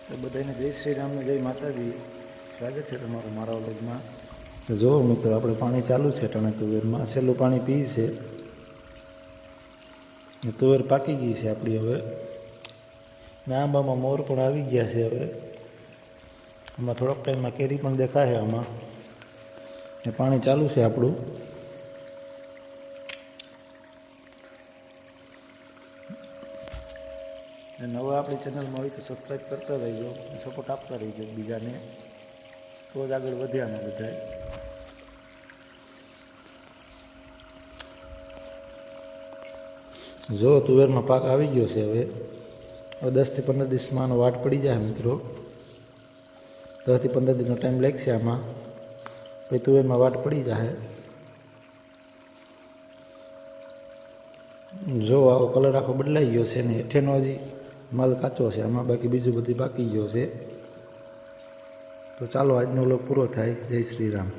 તો બધાને જય શ્રી રામને જય માતાજી. સ્વાગત છે તમારું મારા વ્લોગમાં. તો જુઓ મિત્રો, આપણે પાણી ચાલુ છે ટાણે તુવેરમાં. છેલ્લું પાણી પી છે. તુવેર પાકી ગઈ છે આપણી હવે. ને આંબામાં મોર પણ આવી ગયા છે હવે. આમાં થોડોક ટાઈમમાં કેરી પણ દેખાશે આમાં. ને પાણી ચાલુ છે આપણું. અને નવા આપણી ચેનલમાં હોય તો સબસ્ક્રાઈબ કરતા રહીજો, સપોર્ટ આપતા રહીજો બીજાને, તો જ આગળ વધે આમાં બધા. જો તુવેરમાં પાક આવી ગયો છે હવે 10 થી 15 દિવસમાં આનો વાટ પડી જાય મિત્રો. 10 થી 15 દિવસનો ટાઈમ લાગશે આમાં, પછી તુવેરમાં વાટ પડી જાય. જો આવો કલર આખો બદલાઈ ગયો છે ને હેઠેનો હજી માલ કાચો છે આમાં, બાકી બીજું બધું બાકી ગયો છે. તો ચાલો આજનો વ્લોગ પૂરો થાય. જય શ્રી રામ.